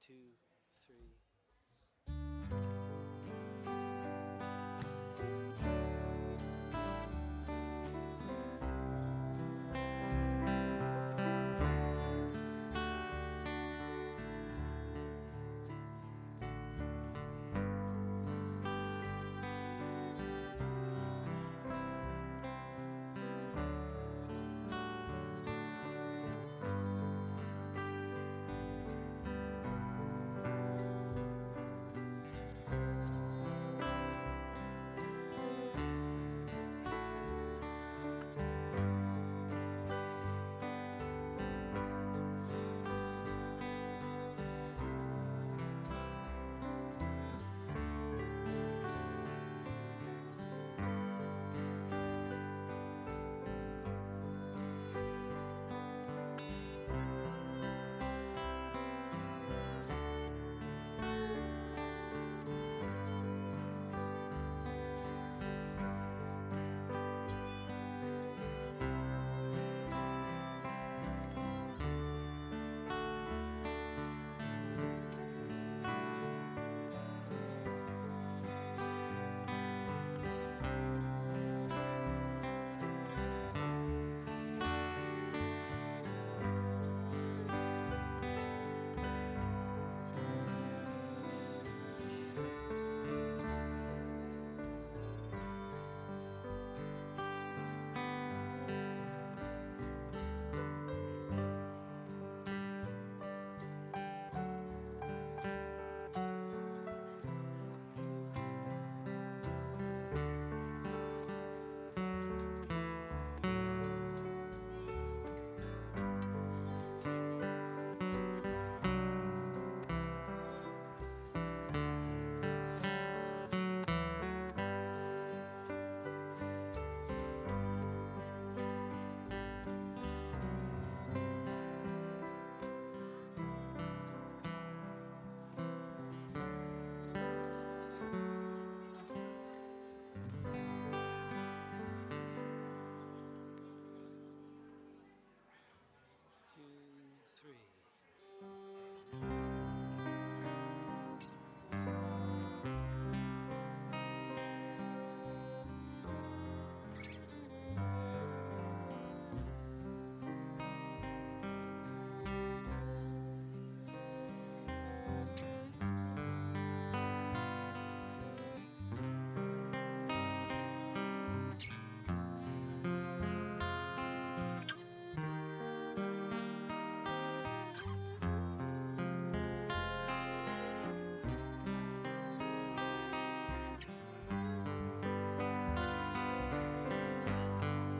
2, 3.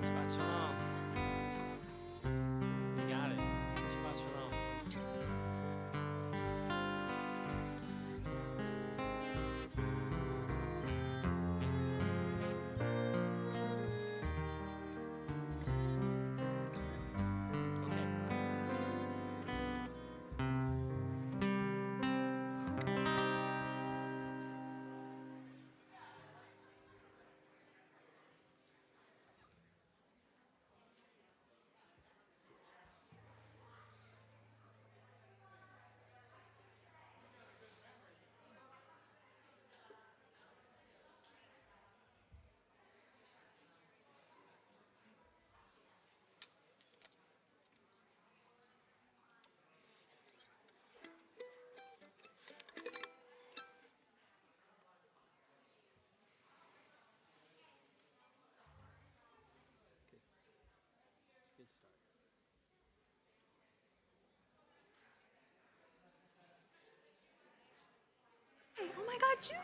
Shabbat Shalom. You got it. Shabbat Shalom. Good start. Oh my God, Judy!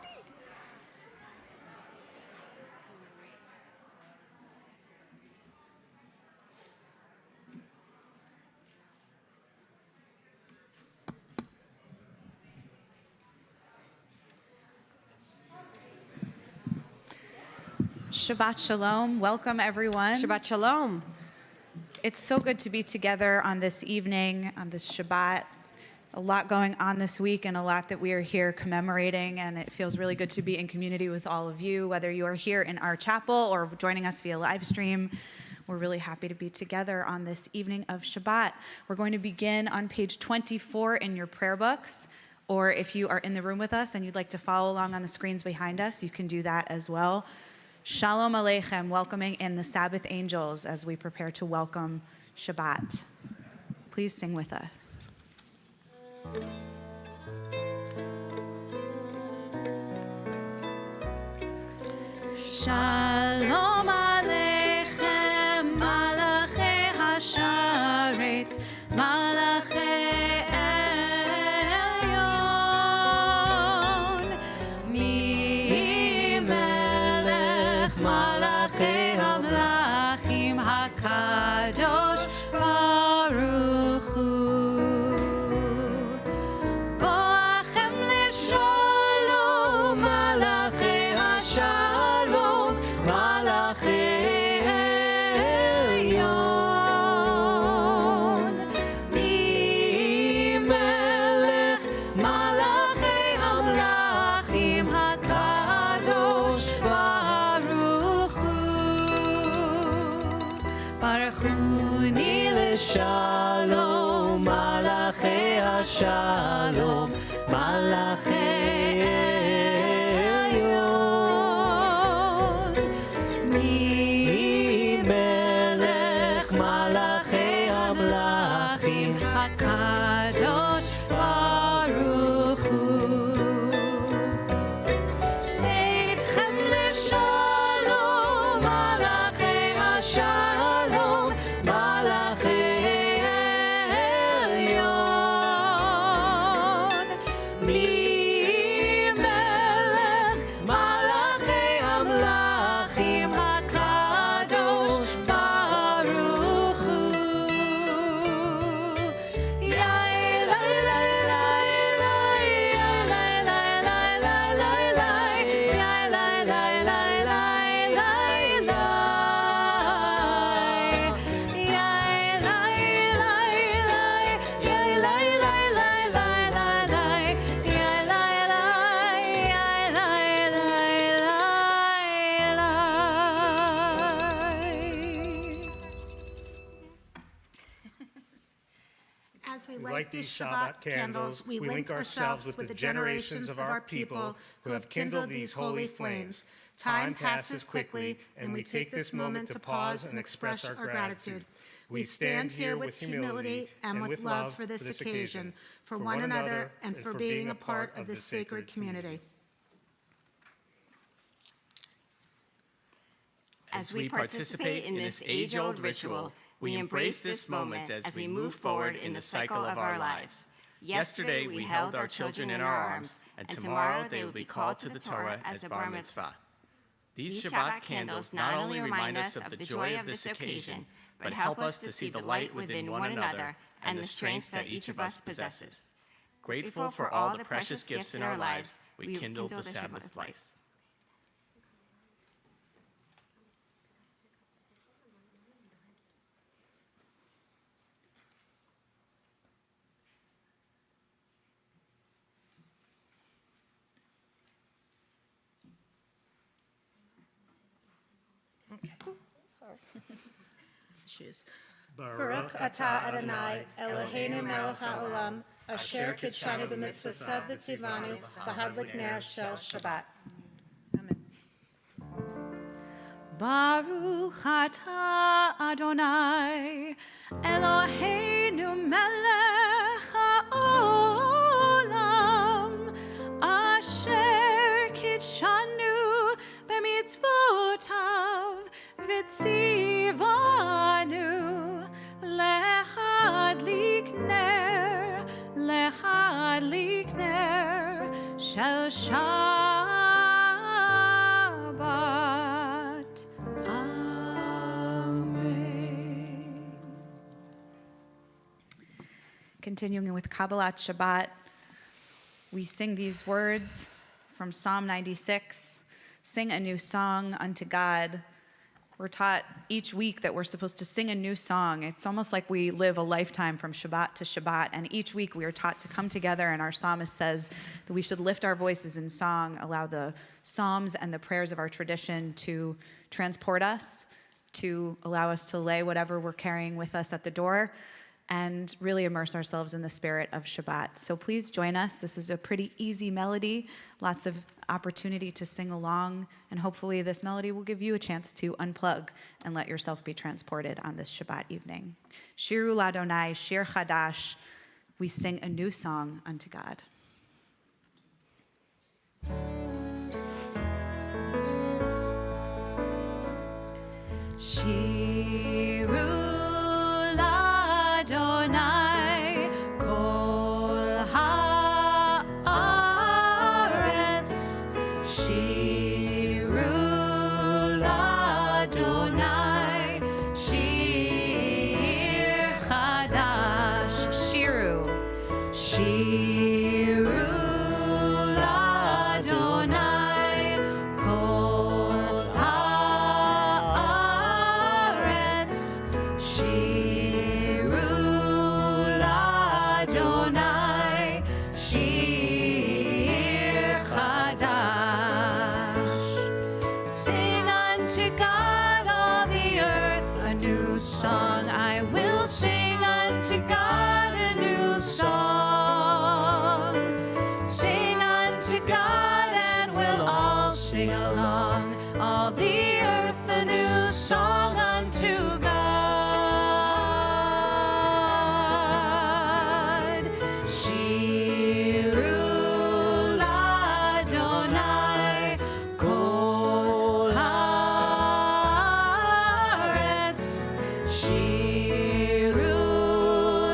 Shabbat Shalom. Welcome, everyone. Shabbat Shalom. It's so good to be together on this evening, on this Shabbat. A lot going on this week and a lot that we are here commemorating, and it feels really good to be in community with all of you, whether you are here in our chapel or joining us via live stream. We're really happy to be together on this evening of Shabbat. We're going to begin on page 24 in your prayer books. Or if you are in the room with us and you'd like to follow along on the screens behind us, you can do that as well. Shalom Aleichem, welcoming in the Sabbath angels as we prepare to welcome Shabbat. Please sing with us. Shalom Aleichem, Malachei Hasharet, Malachei Elyon, Mi Melech, Malachei Hamlachim, HaKadosh Baruch Hu. Boachem L'Shalom, Malachei Hashalom, Malachei Elyon, Mi Melech, Malachei Hamlachim, HaKadosh Baruch Hu. Baruchuni L'Shalom, Malachei Hashalom, Malachei Elyon, Mi Melech, Malachei Hamlachim, HaKadosh Baruch Hu. Tzedchem L'Shalom, Malachei Hashalom, Malachei Elyon, Mi Melech, Malachei Hamlachim, HaKadosh Baruch Hu. Yai lai lai lai lai, yai lai lai lai lai lai lai, yai lai lai lai lai lai lai, yai lai lai lai, yai lai lai lai lai lai lai, yai lai lai, yai lai lai lai. As we light these Shabbat candles, we link ourselves with the generations of our people who have kindled these holy flames. Time passes quickly, and we take this moment to pause and express our gratitude. We stand here with humility and with love for this occasion, for one another, and for being a part of this sacred community. As we participate in this age-old ritual, we embrace this moment as we move forward in the cycle of our lives. Yesterday, we held our children in our arms, and tomorrow they will be called to the Torah as bar mitzvah. These Shabbat candles not only remind us of the joy of this occasion, but help us to see the light within one another and the strengths that each of us possesses. Grateful for all the precious gifts in our lives, we kindle the Sabbath life. It's the shoes. Baruch atah Adonai, Eloheinu melech haolam, asher kitshanu b'mitzvosav v'tzivanu, b'hadlik ner shel Shabbat. Amen. Baruch atah Adonai, Eloheinu melech haolam, asher kitshanu b'mitzvotav v'tzivanu, lehadlik ner shel Shabbat. Amen. Continuing with Kabbalat Shabbat, we sing these words from Psalm 96, sing a new song unto God. We're taught each week that we're supposed to sing a new song. It's almost like we live a lifetime from Shabbat to Shabbat, and each week we are taught to come together, and our psalmist says that we should lift our voices in song, allow the psalms and the prayers of our tradition to transport us, to allow us to lay whatever we're carrying with us at the door, and really immerse ourselves in the spirit of Shabbat. So please join us. This is a pretty easy melody, lots of opportunity to sing along, and hopefully this melody will give you a chance to unplug and let yourself be transported on this Shabbat evening. Shiru Ladonai, Shir Chadash, we sing a new song unto God. Shiru Ladonai kol haaretz, Shiru Ladonai shir chadash, Shiru Ladonai kol haaretz, Shiru Ladonai shir chadash. Sing unto God all the earth a new song. I will sing unto God a new song. Sing unto God and we'll all sing along. All the earth a new song unto God. Shiru Ladonai kol haaretz, Shiru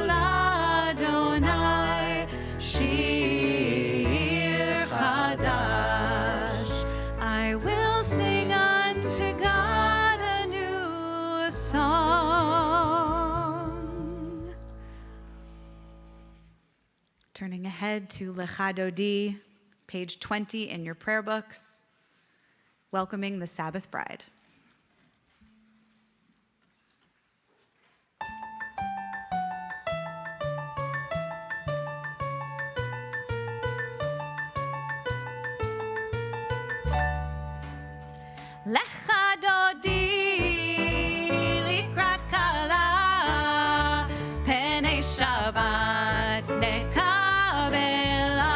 Ladonai shir chadash. I will sing unto God a new song. Turning ahead to Lecha Dodi, page 20 in your prayer books, welcoming the Sabbath bride. Lecha Dodi likrat kala, penei Shabbat nekabela.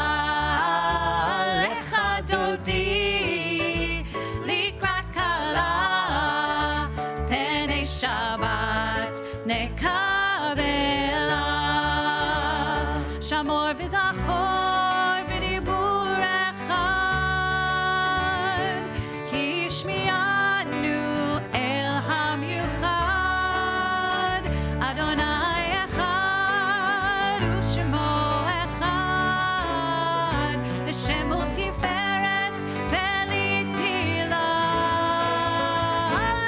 Lecha Dodi likrat kala, penei Shabbat nekabela. Shamor v'zachor b'dibur echad, ki yishmi'anu el hamiuchad. Adonai echad u'shemo echad, v'shem hu tiferet v'litila.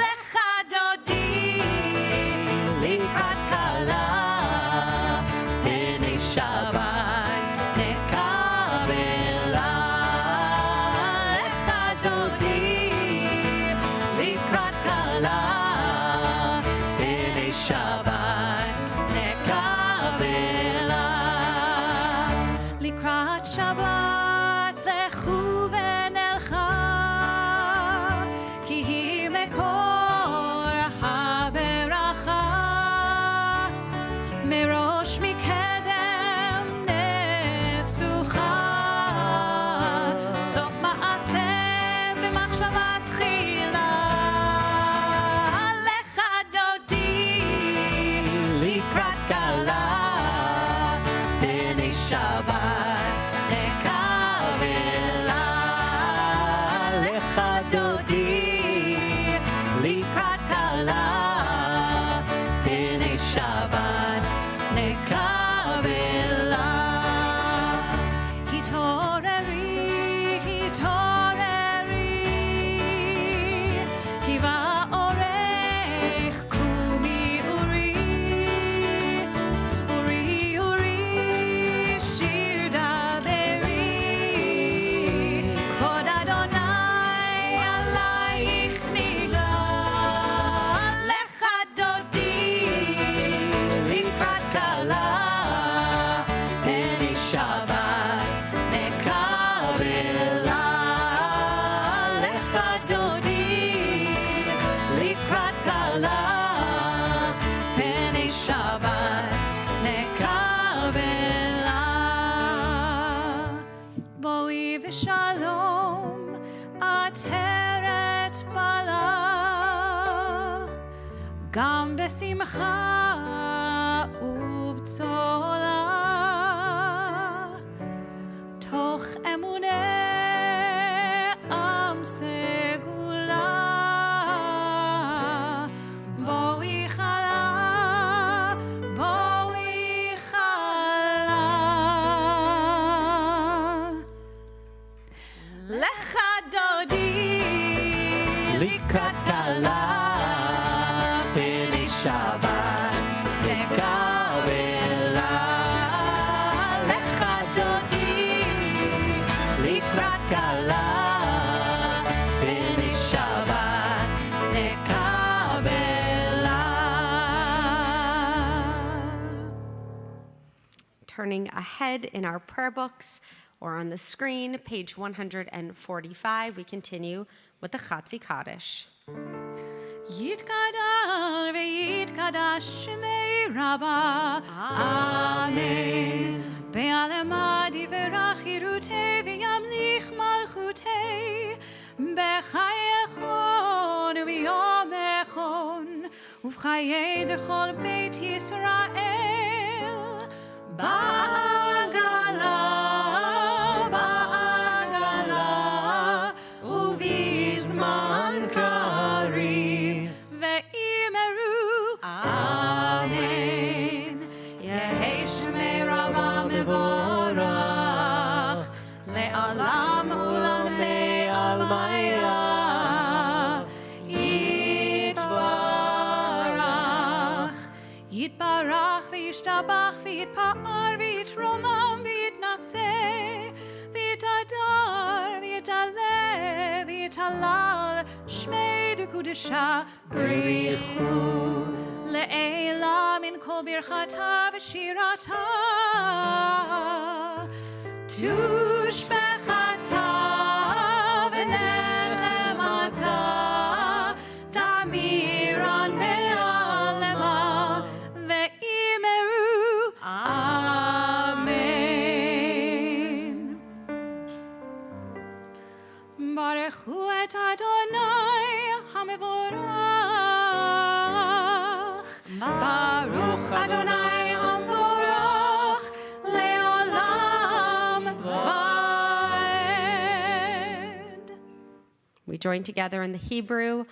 Lecha Dodi likrat kala, penei Shabbat nekabela. Lecha Dodi likrat kala, penei Shabbat nekabela. Likrat Shabbat lechu v'nelcha, ki hi mekor haberacha. Merosh mikedem nesucha, sof ma'aseh b'machshava tchila. Lecha Dodi likrat kala, penei Shabbat nekabela. Lecha Dodi likrat kala, penei Shabbat nekabela. Hitoreri, ki va'orech kumi uri. Uri, shir daberi, kod Adonai alayich nila. Lecha Dodi likrat kala, penei Shabbat nekabela. Lecha Dodi likrat kala, penei Shabbat ושלום עטרת בלה, גם בשמחה ובצולה, תוך אמוני עם סגולה, בואי חלה, בואי חלה. לך דודי לקראת כלה, פני שבת לקבלה. לך דודי לקראת כלה, פני שבת לקבלה. Turning ahead in our prayer books or on the screen, page 145, we continue with the Chatzi Kaddish. יתגדל ויתקדש שמי רבה, אמן. בעלמא דברך חירותי וימליך מלכותי, בחייכון וביום אחון, ובחיי דכל בית ישראל. בעגלה, בעגלה, ובזמן קריב, ואמרו אמן. יהי שמי רבה מבורך, לעולם ולעולמי עלמיה. יתברך, יתברך וישתבח ויתפאר ויתרומם ויתנשא, ויתהדר ויתעלה ויתהלל, שמי דקודשה בריחו, לעילה מן כל ברכתה ושירתה, תושבחתה ונחמתה, תמירן בעלמה, ואמרו אמן. ברכו את אדוני המבורך, ברוך אדוני המבורך לעולם ועד. We join together in the Hebrew.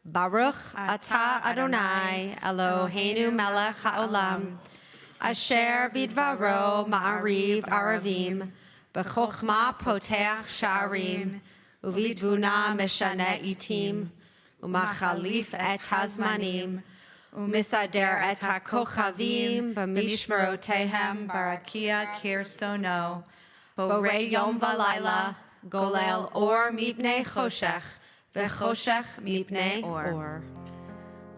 Baruch atah Adonai Eloheinu melech haolam, asher bidvaro ma'ariv aravim, b'chokhmah poteach sha'arim, uvidvuna meshane itim, umachalif et hazmanim, umisader et hakochavim b'mishmerotehem barakia kirtzono, borei yom v'layla, golel or mipnei choshech, v'choshech mipnei or.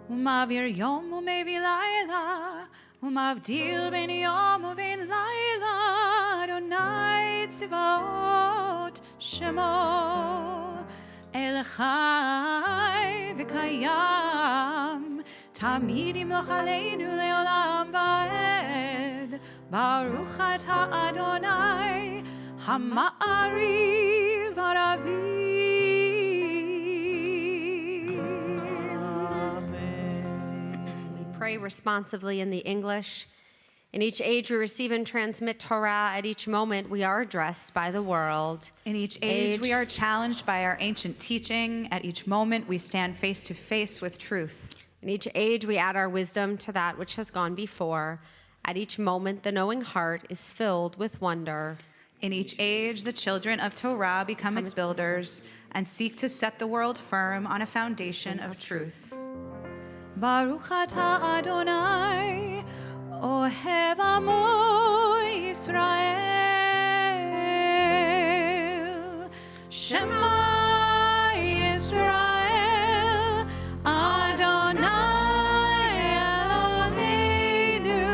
ומעביר יום ומביא לילה, ומבדיל בין יום ובין לילה, אדוני צבאות שמו. אל חי וקיים, תמיד ימלוך עלינו לעולם ועד. ברוך אתה אדוני, המעריב ערבים. Pray responsively in the English. In each age, we receive and transmit Torah. At each moment, we are addressed by the world. In each age, we are challenged by our ancient teaching. At each moment, we stand face to face with truth. In each age, we add our wisdom to that which has gone before. At each moment, the knowing heart is filled with wonder. In each age, the children of Torah become its builders and seek to set the world firm on a foundation of truth. Baruch atah Adonai, Ohev Amo Yisrael. Shema Yisrael, Adonai Eloheinu,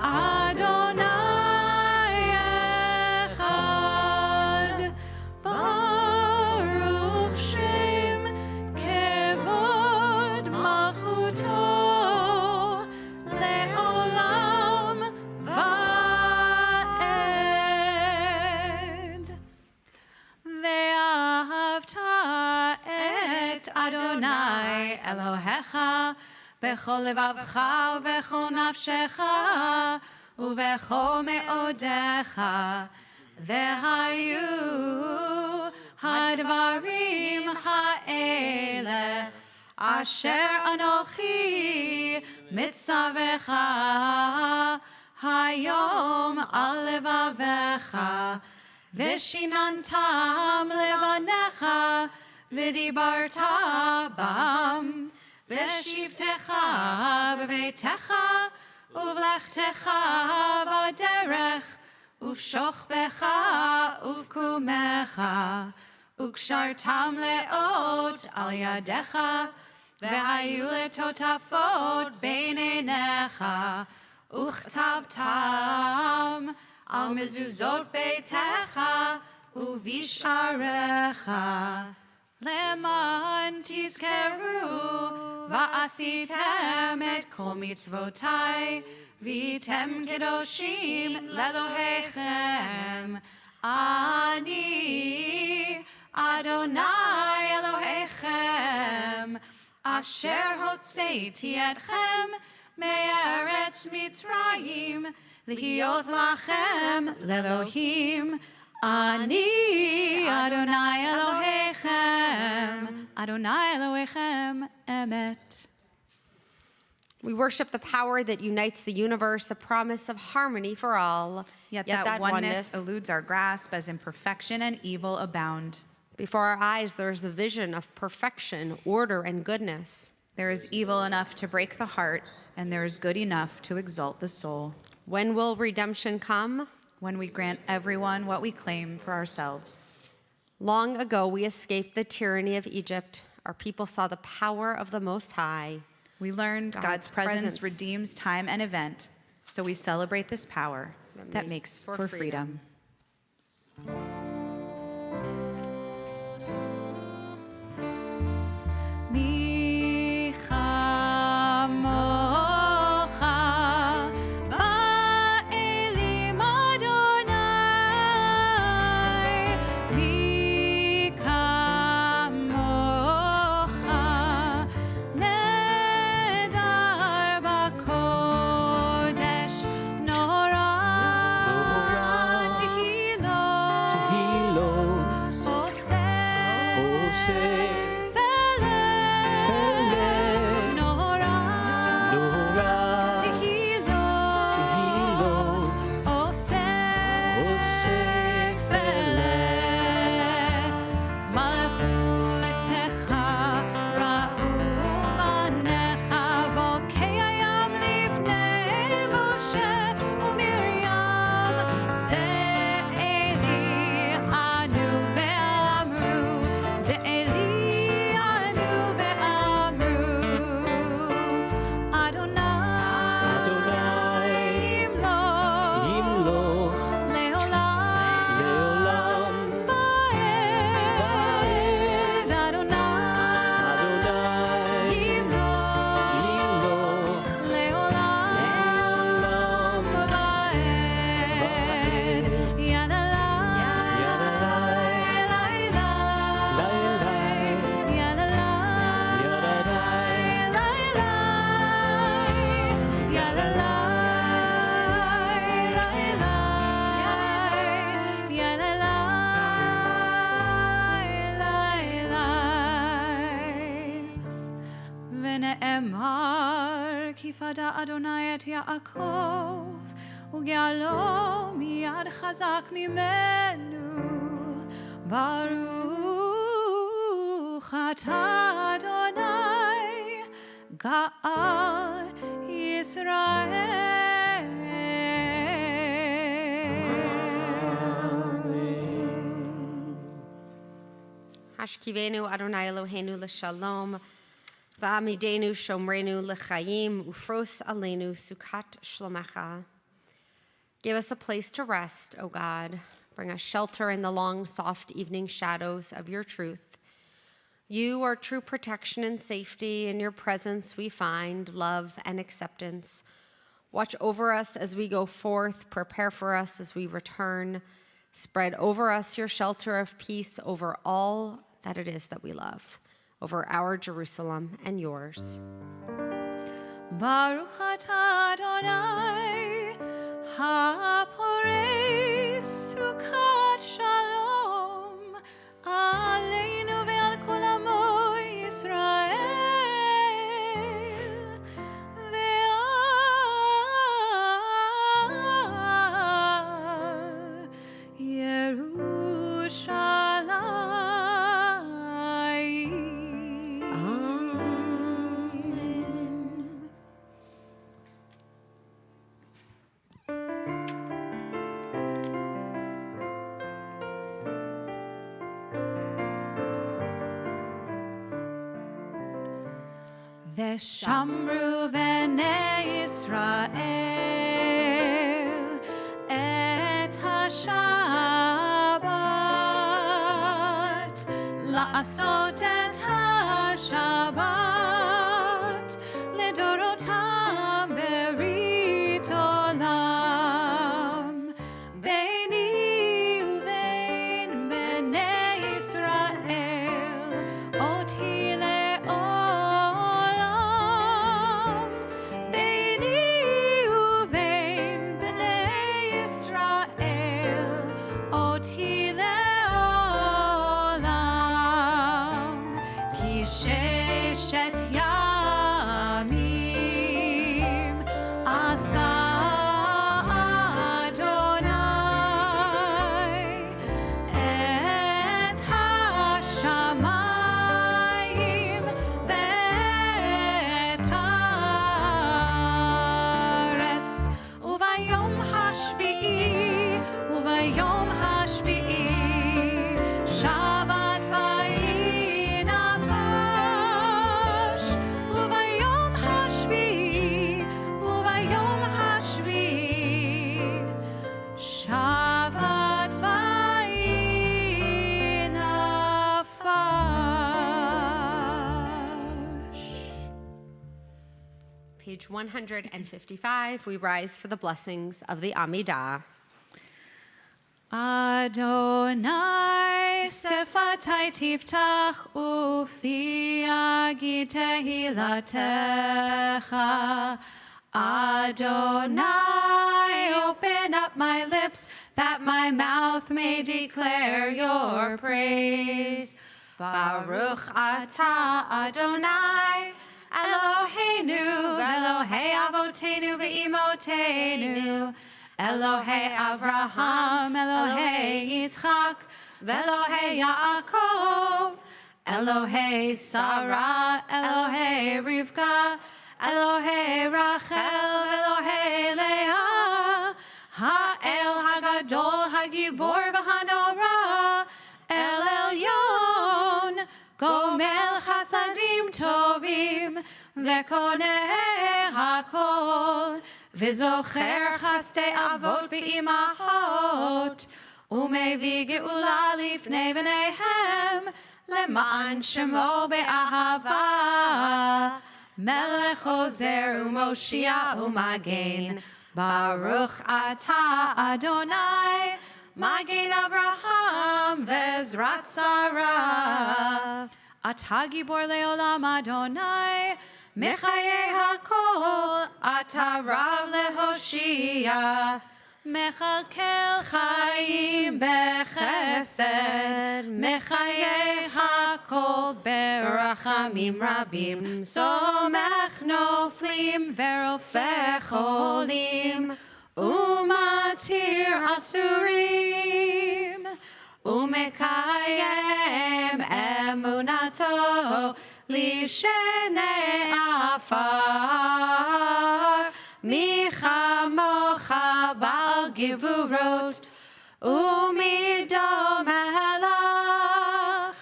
Adonai Echad. Baruch Shem Kevod Malchuto Le'olam Va'ed. Adonai Elohecha bechol levavcha ubechol nafshecha ubechol meodecha v'hayu hadvarim ha'ele asher anochi mitzavecha hayom al levavecha v'shinantam levanecha v'dibarta bam v'shivtecha b'veitecha uvlechtecha v'derech uvshochbecha uvkumecha ukshartam leot al yadecha v'hayu letotafot beinenecha uchtabtam al mezuzot beitecha uvisharecha leman tizkeru va'asitem et kol mitzvotai v'item kedoshim lelohechem ani Adonai Elohechem asher hotzeiti etchem me'eretz Mitzrayim Lihiot lachem lelohim ani Adonai Elohechem Adonai Elohechem emet. We worship the power that unites the universe, a promise of harmony for all. Yet that oneness eludes our grasp as imperfection and evil abound. Before our eyes, there is the vision of perfection, order, and goodness. There is evil enough to break the heart, and there is good enough to exalt the soul. When will redemption come? When we grant everyone what we claim for ourselves. Long ago, we escaped the tyranny of Egypt. Our people saw the power of the Most High. We learned God's presence redeems time and event, so we celebrate this power that makes for freedom. Fada Adonai et Yaakov, ugealo miyad chazak mimenu, Baruch atah Adonai, Gaal Yisrael. Hashkivenu Adonai Eloheinu l'shalom, V'amidenu shomrenu l'chaim, ufros aleinu sukat shlomecha. Give us a place to rest, O God. Bring us shelter in the long, soft evening shadows of your truth. You are true protection and safety. In your presence we find love and acceptance. Watch over us as we go forth. Prepare for us as we return. Spread over us your shelter of peace over all that it is that we love. over our Jerusalem and yours. Baruch atah Adonai, haporei sukat shalom, aleinu ve'al kol amo Yisrael, ve'al Yerushalayim. Amen. Veshamru bnei Yisrael et hashabat, la'asot et hashabat ledorotam berit olam, beini uvein bnei Yisrael oti le'olam, beini uvein bnei Yisrael oti le'olam, ki sheshet yamim asa Adonai et hashamayim ve'et haaretz, uvayom hashvi'i Shabbat vayinafash, uvayom hashvi'i Shabbat vayinafash. Page 155, we rise for the blessings of the Amidah. Adonai sefatai tiftach ufi yagid tehilatecha. Adonai, open up my lips that my mouth may declare your praise. Baruch atah Adonai, Eloheinu, Elohei avotenu ve'imotenu, Elohei Avraham, Elohei Yitzchak, Ve'elohei Yaakov, Elohei Sarah, Elohei Rivka, Elohei Rachel, Elohei Leah, Ha'el Hagadol, Hagibor v'Hanora, El Elyon, Gomel Chasadim Tovim, Ve'koneh Hakol, V'zocher Chaste Avot V'imachot, Umevi Geula Lifnei B'neihem, Leman Shemo Be'ahava, Melech Ozer U'Moshia U'Magen, Baruch Atah Adonai, Magen Avraham Ve'ezrat Sarah, Atah Gibor Le'olam Adonai, Mechayeh HaKol, Atah Rav LeHoshia, Mechalkel Chaim Bechesed, Mechayeh HaKol Berachamim Rabim, Somech Noflim Verofech Cholim, Umatir Asurim, Umekayem Emunato, Lishenei Afar, Michamocha Bal Givurot, Umido Melech,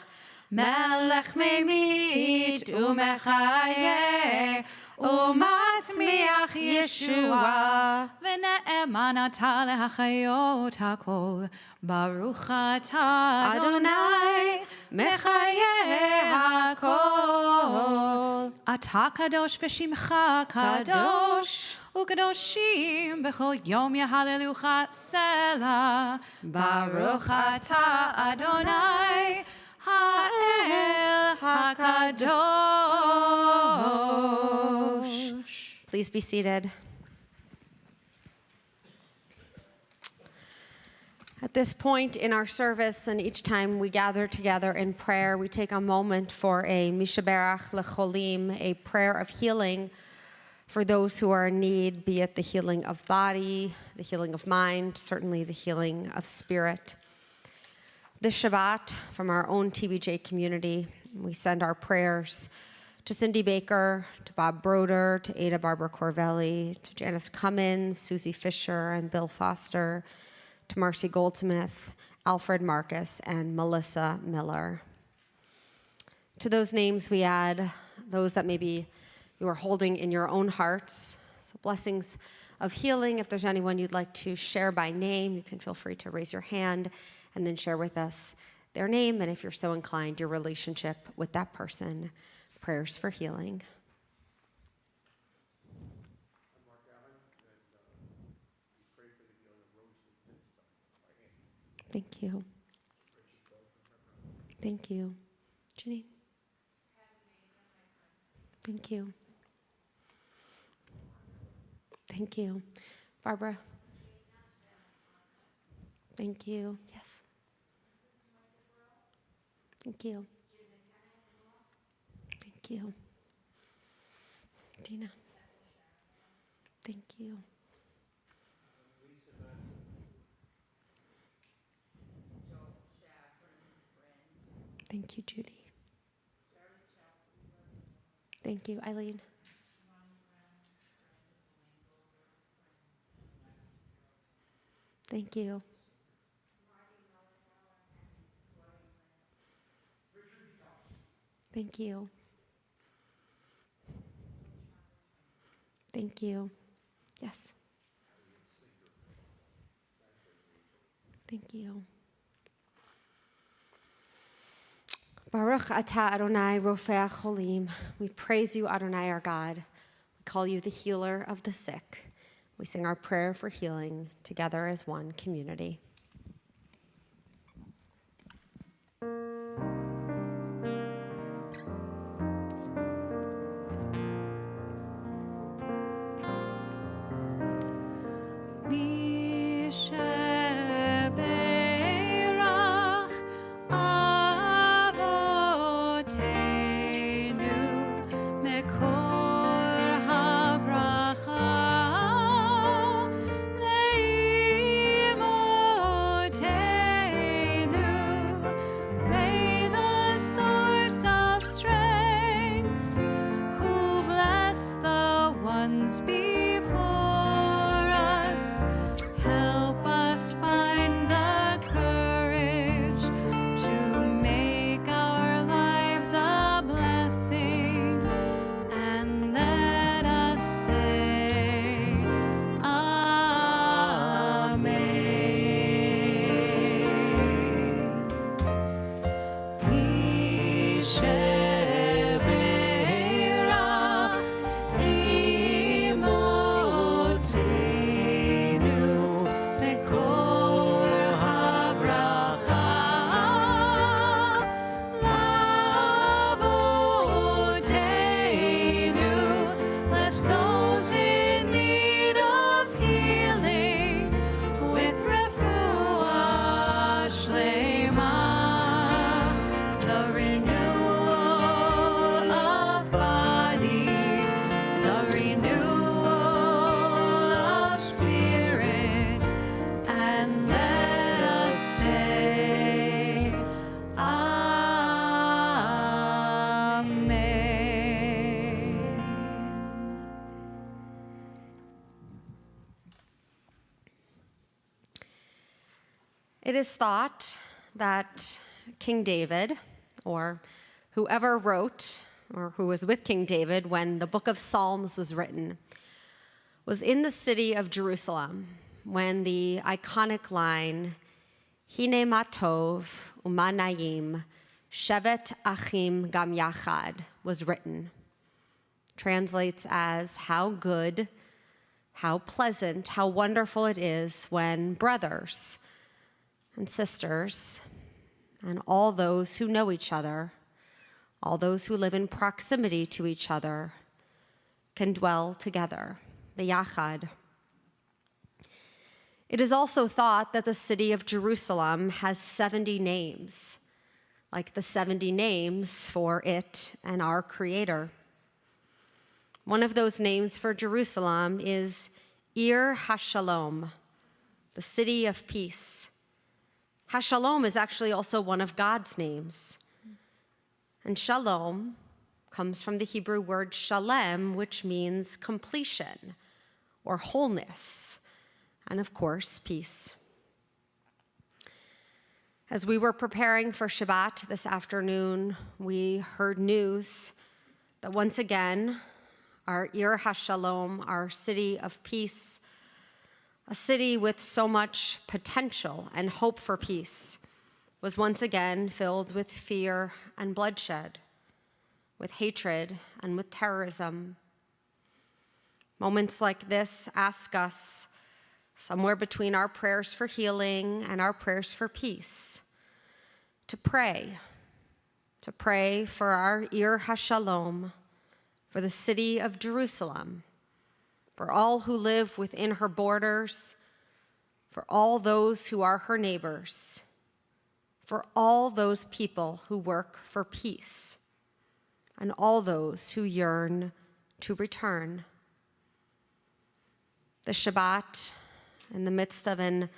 Melech Memit, Umechayeh, Umatmiach Yeshua, V'ne'eman atah lehachayot hakol, Baruch atah Adonai, Mechayeh hakol. Atah kadosh v'shimcha kadosh, Ukadoshim b'chol yom yehalelucha Selah. Baruch atah Adonai, Ha'el HaKadosh. Please be seated. At this point in our service, and each time we gather together in prayer, we take a moment for a Mishaberach Lecholim, a prayer of healing for those who are in need, be it the healing of body, the healing of mind, certainly the healing of spirit. This Shabbat, from our own TBJ community, we send our prayers to Cindy Baker, to Bob Broder, to Ada Barbara Corvelli, to Janice Cummins, Susie Fisher, and Bill Foster, to Marcy Goldsmith, Alfred Marcus, and Melissa Miller. To those names we add those that maybe you are holding in your own hearts. So blessings of healing. If there's anyone you'd like to share by name, you can feel free to raise your hand and then share with us their name, and if you're so inclined, your relationship with that person. Prayers for healing. Thank you. Thank you. Janine? Thank you. Thank you. Barbara? Thank you. Yes. Thank you. Thank you. Dina? Thank you. Thank you, Judy. Thank you, Eileen. Thank you. Thank you. Thank you. Yes. Thank you. Baruch atah Adonai Rofei HaCholim. We praise you, Adonai, our God. We call you the healer of the sick. We sing our prayer for healing together as one community. It is thought that King David, or whoever wrote, or who was with King David when the book of Psalms was written, was in the city of Jerusalem when the iconic line, Hine matov umanayim, shevet achim gam yachad, was written. Translates as, how good, how pleasant, how wonderful it is when brothers and sisters and all those who know each other, all those who live in proximity to each other, can dwell together, b'yachad. It is also thought that the city of Jerusalem has 70 names, like the 70 names for it and our Creator. One of those names for Jerusalem is Ir HaShalom, the city of peace. HaShalom is actually also one of God's names. And shalom comes from the Hebrew word shalem, which means completion or wholeness, and of course, peace. As we were preparing for Shabbat this afternoon, we heard news that once again, our Ir HaShalom, our city of peace, a city with so much potential and hope for peace, was once again filled with fear and bloodshed, with hatred and with terrorism. Moments like this ask us, somewhere between our prayers for healing and our prayers for peace, to pray for our Ir HaShalom, for the city of Jerusalem, for all who live within her borders, for all those who are her neighbors, for all those people who work for peace, and all those who yearn to return. The Shabbat, in the midst of an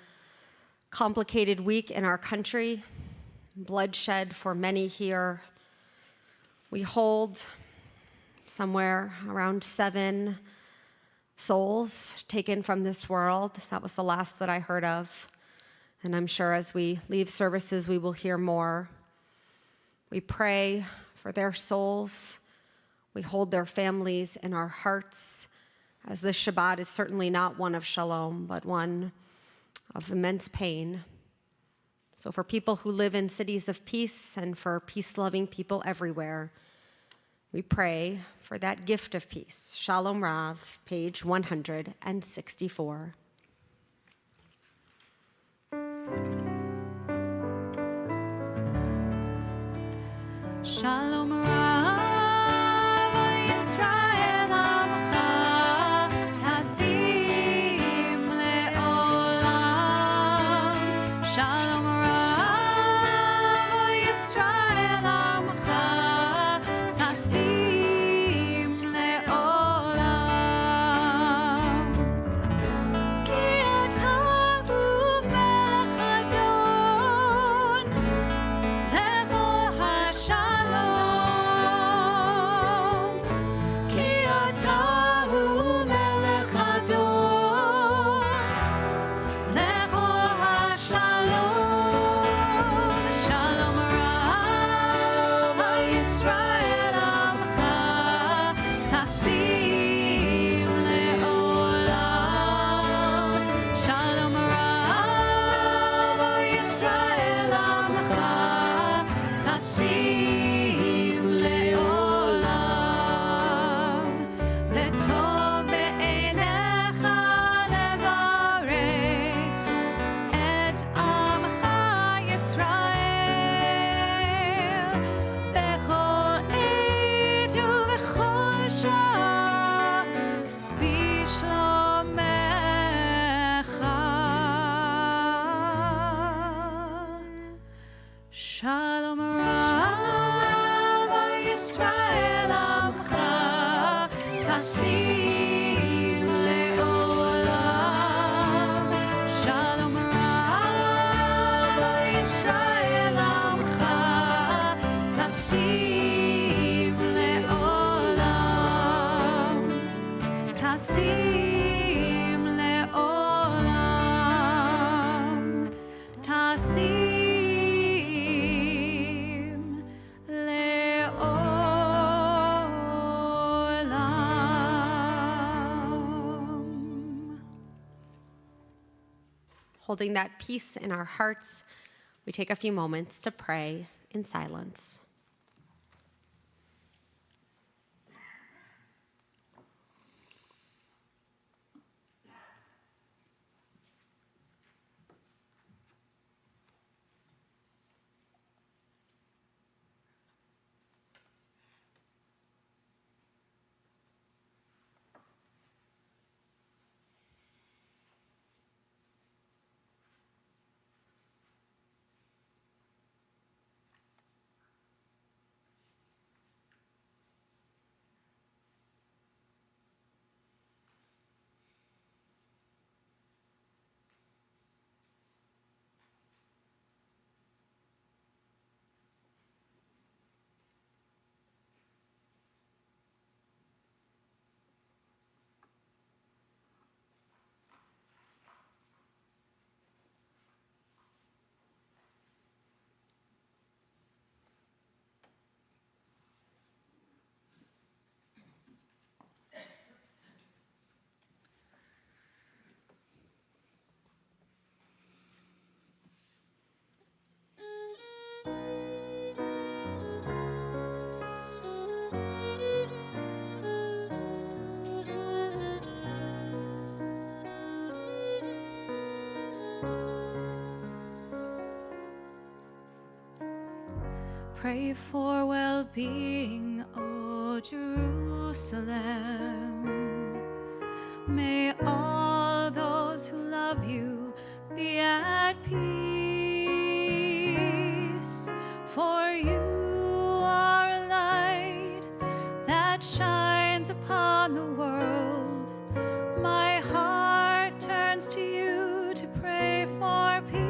complicated week in our country, bloodshed for many here, we hold somewhere around 7 souls taken from this world. That was the last that I heard of. And I'm sure as we leave services, we will hear more. We pray for their souls. We hold their families in our hearts, as this Shabbat is certainly not one of shalom, but one of immense pain. So for people who live in cities of peace and for peace-loving people everywhere, we pray for that gift of peace. Shalom Rav, page 164. Shalom Rav, Yisrael Amcha, Tasim Le'olam. Shalom Rav, Yisrael Amcha, Tasim Le'olam. Ki ata hu melech adon, lechol hashalom. Ki ata hu melech adon, lechol hashalom. Shalom Rav, Yisrael Amcha, Tasim Le'olam. Shalom Rav, Yisrael Amcha, Tasim Le'olam. V'tov be'einecha levarech et Amcha Yisrael bechol עת ובכל שעה בשלומך. Shalom Rav, Yisrael Amcha, Tasim Le'olam. Shalom Rav, Yisrael Amcha, Tasim Le'olam. Tasim Le'olam. Tasim Le'olam. Holding that peace in our hearts, we take a few moments to pray in silence. Pray for well-being, O Jerusalem. May all those who love you be at peace. For you are a light that shines upon the world. My heart turns to you to pray for peace.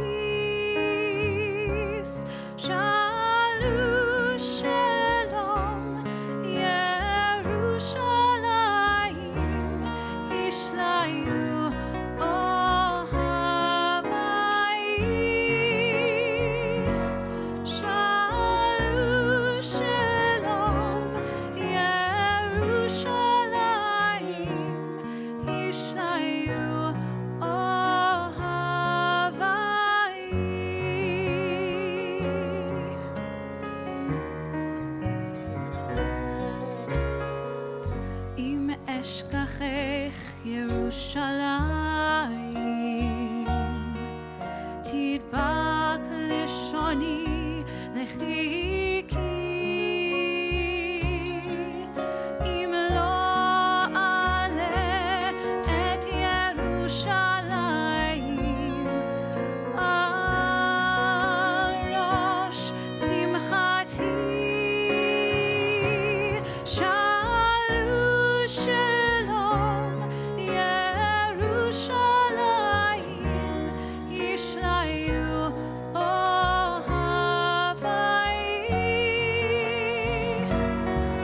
Shalom, shalom, Yerushalayim, Yishlayu, Ohavayich. Shalom, shalom, Yerushalayim, Yishlayu, אם אשכחך ירושלים, תדבק לשוני לחיקי. אם לא אעלה את ירושלים על ראש שמחתי, Shalom, Yerushalayim, Yishlayu, Ohavayich.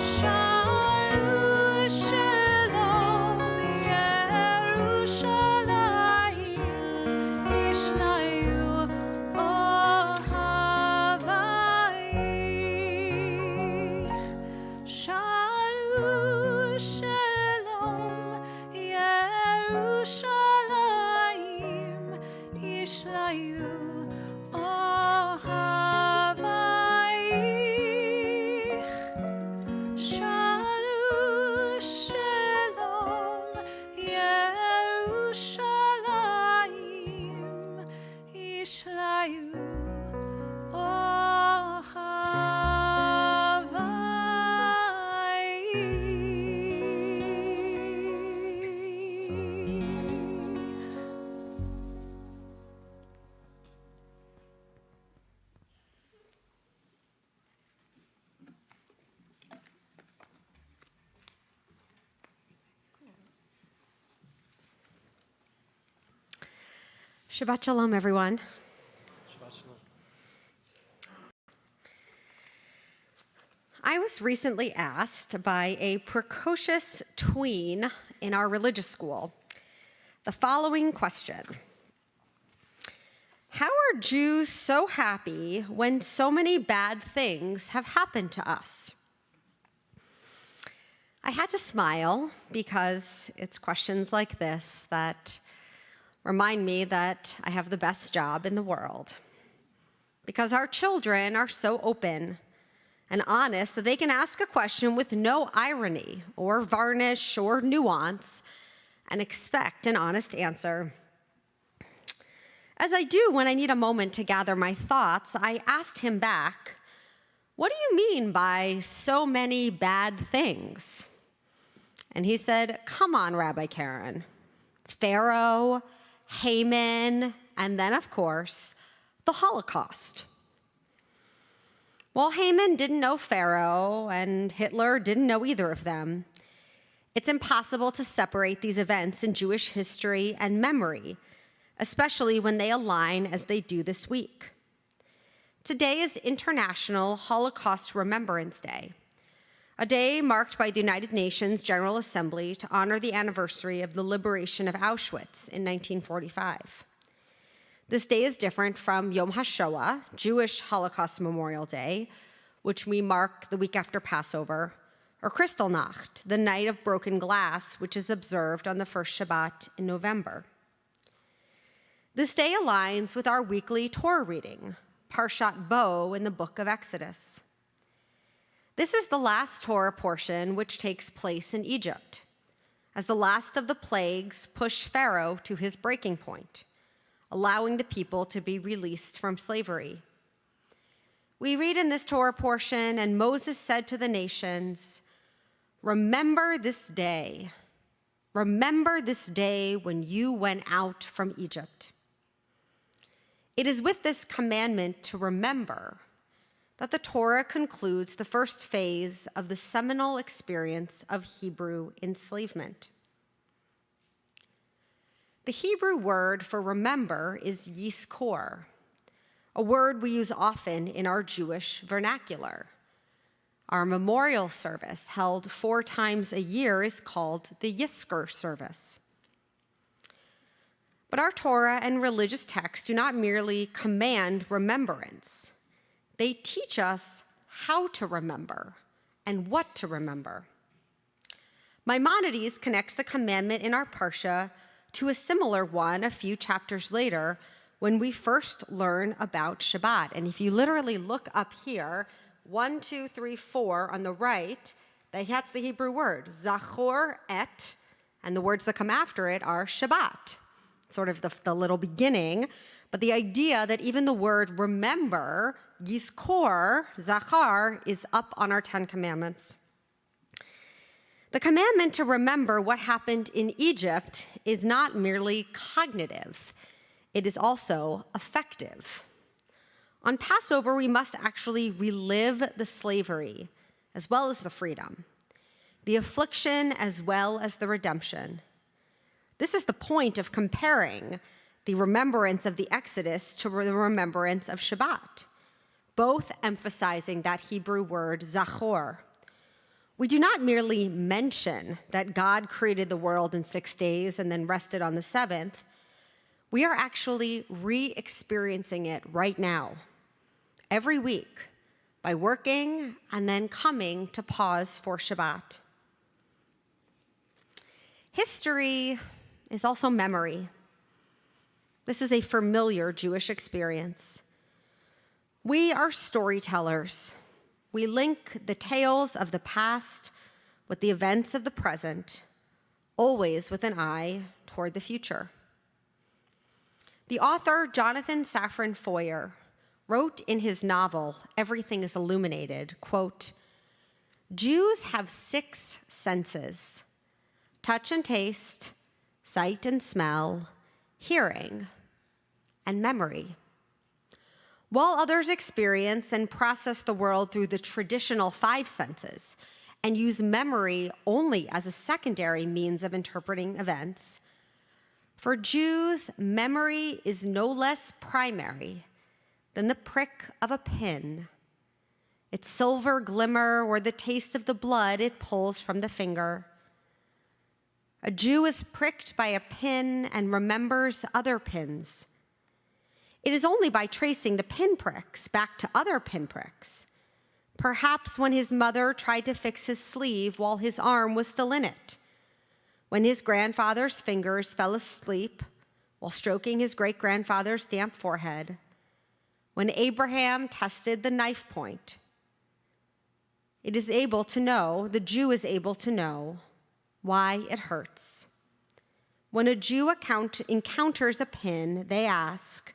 Shalom, shalom, Yerushalayim, Yishlayu, Ohavayich. Shalom, shalom, Yerushalayim, Yishlayu, Ohavayich. Shalom, shalom, Yerushalayim, Yishlayu, Shabbat Shalom, everyone. Shabbat Shalom. I was recently asked by a precocious tween in our religious school the following question: how are Jews so happy when so many bad things have happened to us? I had to smile because it's questions like this that remind me that I have the best job in the world. Because our children are so open and honest that they can ask a question with no irony or varnish or nuance and expect an honest answer. As I do when I need a moment to gather my thoughts, I asked him back, "What do you mean by so many bad things?" And he said, "Come on, Rabbi Karen. Pharaoh, Haman, and then, of course, the Holocaust." Well, Haman didn't know Pharaoh, and Hitler didn't know either of them. It's impossible to separate these events in Jewish history and memory, especially when they align as they do this week. Today is International Holocaust Remembrance Day, a day marked by the United Nations General Assembly to honor the anniversary of the liberation of Auschwitz in 1945. This day is different from Yom HaShoah, Jewish Holocaust Memorial Day, which we mark the week after Passover, or Kristallnacht, the Night of Broken Glass, which is observed on the first Shabbat in November. This day aligns with our weekly Torah reading, Parshat Bo in the book of Exodus. This is the last Torah portion which takes place in Egypt, as the last of the plagues push Pharaoh to his breaking point, allowing the people to be released from slavery. We read in this Torah portion, and Moses said to the nations, remember this day when you went out from Egypt. It is with this commandment to remember that the Torah concludes the first phase of the seminal experience of Hebrew enslavement. The Hebrew word for remember is yizkor, a word we use often in our Jewish vernacular. Our memorial service, held 4 times a year, is called the Yizkor service. But our Torah and religious texts do not merely command remembrance. They teach us how to remember and what to remember. Maimonides connects the commandment in our Parsha to a similar one a few chapters later when we first learn about Shabbat. And if you literally look up here, 1, 2, 3, 4 on the right, that's the Hebrew word, zachor et, and the words that come after it are Shabbat, sort of the little beginning. But the idea that even the word remember, yizkor, zachar, is up on our 10 commandments. The commandment to remember what happened in Egypt is not merely cognitive, it is also affective. On Passover, we must actually relive the slavery as well as the freedom, the affliction as well as the redemption. This is the point of comparing the remembrance of the Exodus to the remembrance of Shabbat, both emphasizing that Hebrew word zachor. We do not merely mention that God created the world in 6 days and then rested on the 7th. We are actually re-experiencing it right now, every week, by working and then coming to pause for Shabbat. History is also memory. This is a familiar Jewish experience. We are storytellers. We link the tales of the past with the events of the present, always with an eye toward the future. The author, Jonathan Safran Foer, wrote in his novel, Everything is Illuminated, quote, Jews have 6 senses: touch and taste, sight and smell, hearing, and memory. While others experience and process the world through the traditional 5 senses and use memory only as a secondary means of interpreting events, for Jews, memory is no less primary than the prick of a pin, its silver glimmer, or the taste of the blood it pulls from the finger. A Jew is pricked by a pin and remembers other pins. It is only by tracing the pinpricks back to other pinpricks, perhaps when his mother tried to fix his sleeve while his arm was still in it, when his grandfather's fingers fell asleep while stroking his great-grandfather's damp forehead, when Abraham tested the knife point. It is able to know, the Jew is able to know, why it hurts. When a Jew encounters a pin, they ask,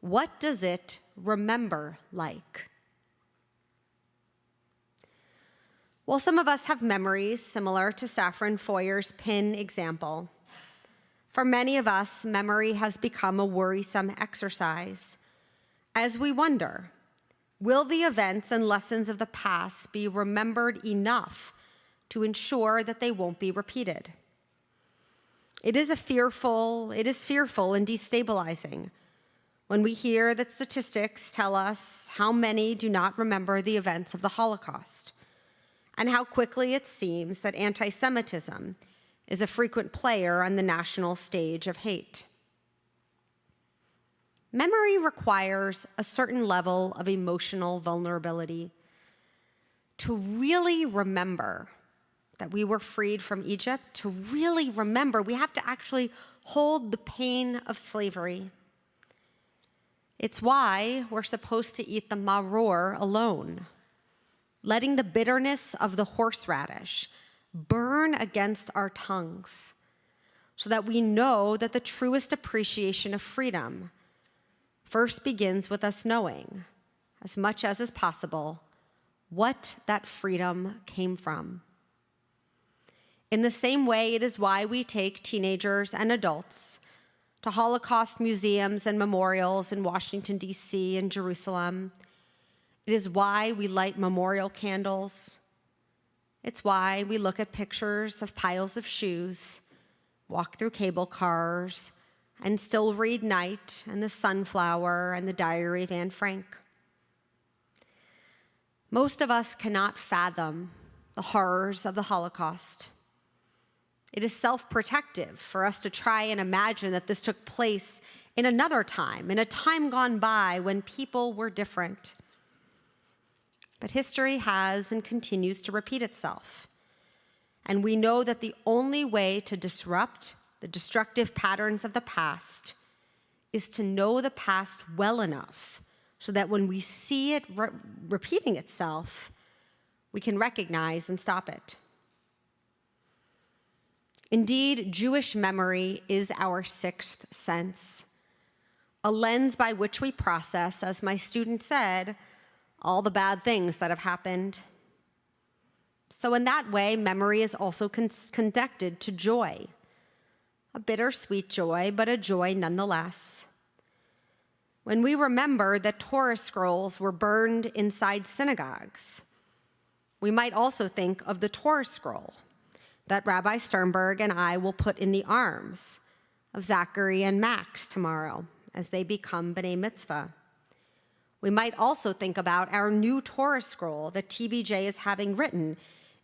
what does it remember like? While some of us have memories similar to Safran Foer's pin example, for many of us, memory has become a worrisome exercise as we wonder, will the events and lessons of the past be remembered enough to ensure that they won't be repeated? It is fearful and destabilizing when we hear that statistics tell us how many do not remember the events of the Holocaust, and how quickly it seems that anti-Semitism is a frequent player on the national stage of hate. Memory requires a certain level of emotional vulnerability. To really remember that we were freed from Egypt, to really remember, we have to actually hold the pain of slavery. It's why we're supposed to eat the maror alone, letting the bitterness of the horseradish burn against our tongues so that we know that the truest appreciation of freedom first begins with us knowing, as much as is possible, what that freedom came from. In the same way, it is why we take teenagers and adults to Holocaust museums and memorials in Washington, D.C. and Jerusalem. It is why we light memorial candles. It's why we look at pictures of piles of shoes, walk through cable cars, and still read Night and The Sunflower and The Diary of Anne Frank. Most of us cannot fathom the horrors of the Holocaust. It is self-protective for us to try and imagine that this took place in another time, in a time gone by when people were different. But history has and continues to repeat itself. And we know that the only way to disrupt the destructive patterns of the past is to know the past well enough so that when we see it repeating itself, we can recognize and stop it. Indeed, Jewish memory is our sixth sense, a lens by which we process, as my student said, all the bad things that have happened. So in that way, memory is also connected to joy, a bittersweet joy, but a joy nonetheless. When we remember that Torah scrolls were burned inside synagogues, we might also think of the Torah scroll that Rabbi Sternberg and I will put in the arms of Zachary and Max tomorrow as they become B'nai Mitzvah. We might also think about our new Torah scroll that TBJ is having written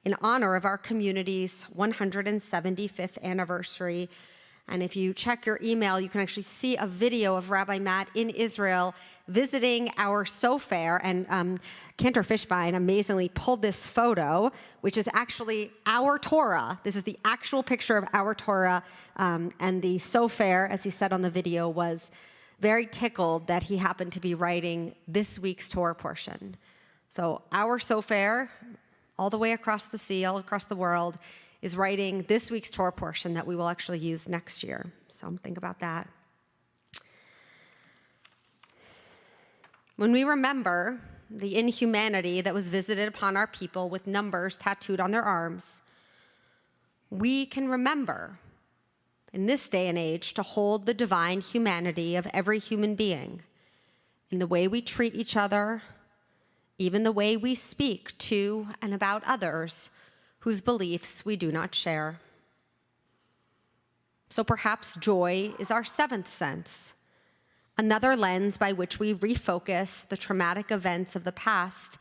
in honor of our community's 175th anniversary. And if you check your email, you can actually see a video of Rabbi Matt in Israel visiting our sofer. And Cantor Fishbein amazingly pulled this photo, which is actually our Torah. This is the actual picture of our Torah. And the sofer, as he said on the video, was very tickled that he happened to be writing this week's Torah portion. So our sofer, all the way across the sea, all across the world, is writing this week's Torah portion that we will actually use next year. So think about that. When we remember the inhumanity that was visited upon our people with numbers tattooed on their arms, we can remember in this day and age to hold the divine humanity of every human being in the way we treat each other, even the way we speak to and about others whose beliefs we do not share. So perhaps joy is our seventh sense, another lens by which we refocus the traumatic events of the past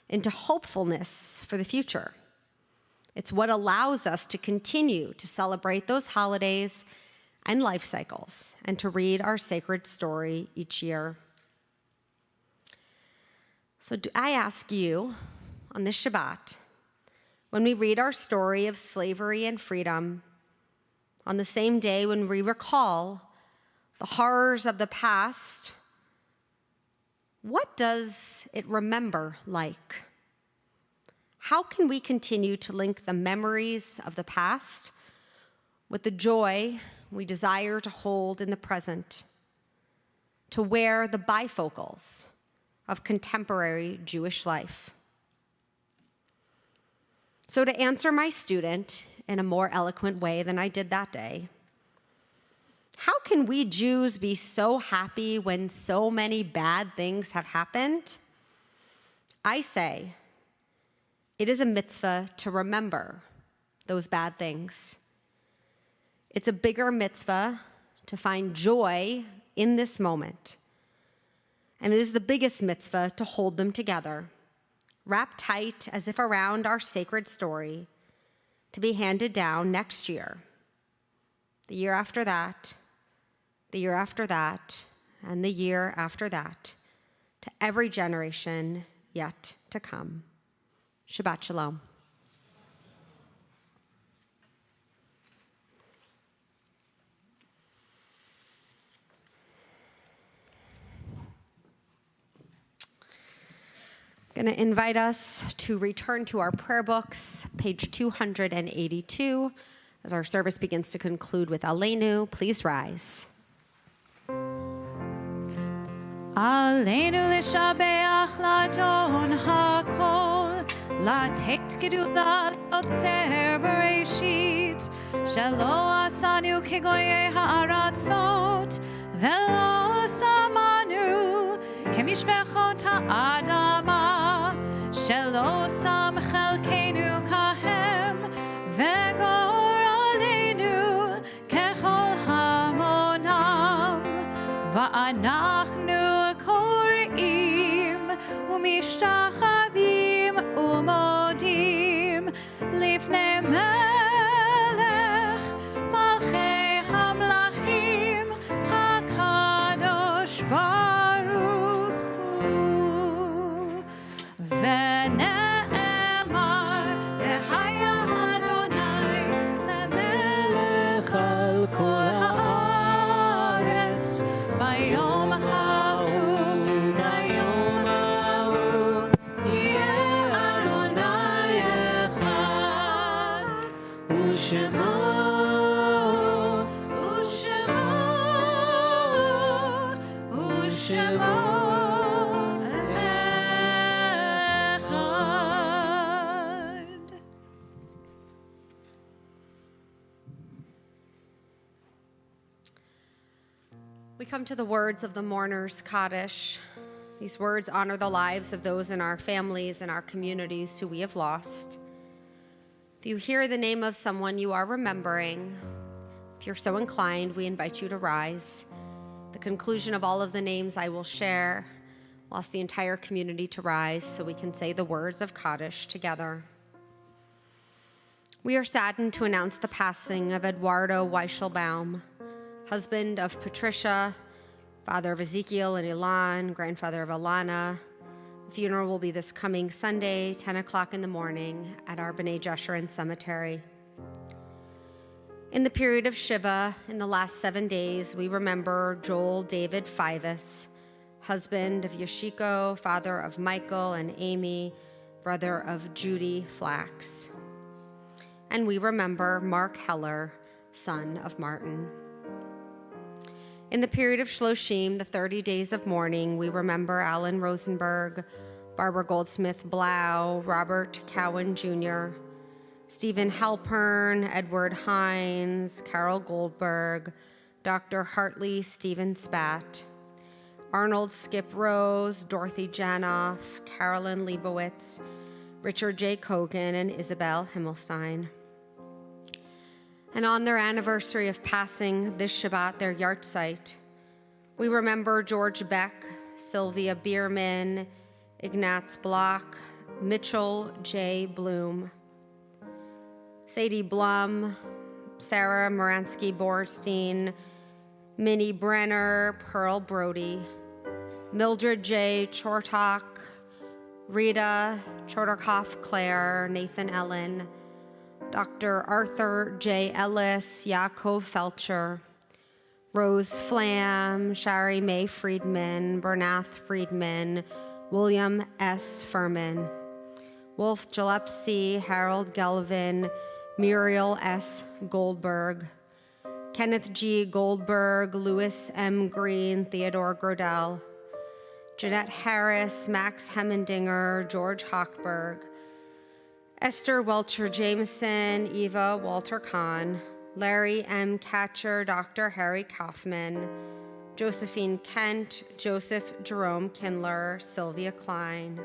into hopefulness for the future. It's what allows us to continue to celebrate those holidays and life cycles and to read our sacred story each year. So I ask you on this Shabbat, when we read our story of slavery and freedom, on the same day when we recall the horrors of the past, what does it remember like? How can we continue to link the memories of the past with the joy we desire to hold in the present, to wear the bifocals of contemporary Jewish life? So to answer my student in a more eloquent way than I did that day, how can we Jews be so happy when so many bad things have happened? I say, it is a mitzvah to remember those bad things. It's a bigger mitzvah to find joy in this moment. And it is the biggest mitzvah to hold them together, wrapped tight as if around our sacred story, to be handed down next year, the year after that, the year after that, and the year after that, to every generation yet to come. Shabbat Shalom. I'm going to invite us to return to our prayer books, page 282, as our service begins to conclude with Aleinu. Please rise. עלינו לשבח לאדון הכל, לתת גדולה ליוצר בראשית, שלא עשנו כגויי הארצות, ולא שמנו כמשפחות האדמה, שלא שם חלקנו כהם, וגורלנו ככל המונם, ואנחנו קוראים ומשתחווים ומודים לפני מלך מלכי המלכים הקדוש ברוך הוא. ונאמר והיה אדוני למלך על כל הארץ ביום ההוא, ביום ההוא יהיה אדוני אחד, ושמו אחד. We come to the words of the mourner's Kaddish. These words honor the lives of those in our families and our communities who we have lost. If you hear the name of someone you are remembering, if you're so inclined, we invite you to rise. The conclusion of all of the names I will share, I'll ask the entire community to rise so we can say the words of Kaddish together. We are saddened to announce the passing of Eduardo Weichelbaum, husband of Patricia, father of Ezekiel and Ilan, grandfather of Alana. The funeral will be this coming Sunday, 10 o'clock in the morning at our Bnai Jeshurun Cemetery. In the period of Shiva, in the last 7 days, we remember Joel David Fivas, husband of Yoshiko, father of Michael and Amy, brother of Judy Flax. And we remember Mark Heller, son of Martin. In the period of Shloshim, the 30 days of mourning, we remember Alan Rosenberg, Barbara Goldsmith Blau, Robert Cowan Jr., Stephen Halpern, Edward Hines, Carol Goldberg, Dr. Hartley Stephen Spat, Arnold Skip Rose, Dorothy Janoff, Carolyn Leibowitz, Richard J. Cogan, and Isabel Himmelstein. And on their anniversary of passing this Shabbat, their yahrzeit, we remember George Beck, Sylvia Bierman, Ignatz Block, Mitchell J. Bloom, Sadie Blum, Sarah Moransky Borstein, Minnie Brenner, Pearl Brody, Mildred J. Chortok, Rita Chortokoff Claire, Nathan Ellen, Dr. Arthur J. Ellis, Yaakov Felcher, Rose Flam, Shari Mae Friedman, Bernath Friedman, William S. Furman, Wolf Gillespie, Harold Gelvin, Muriel S. Goldberg, Kenneth G. Goldberg, Louis M. Green, Theodore Grodell, Jeanette Harris, Max Hemmendinger, George Hochberg, Esther Welcher Jameson, Eva Walter Kahn, Larry M. Catcher, Dr. Harry Kaufman, Josephine Kent, Joseph Jerome Kindler, Sylvia Klein,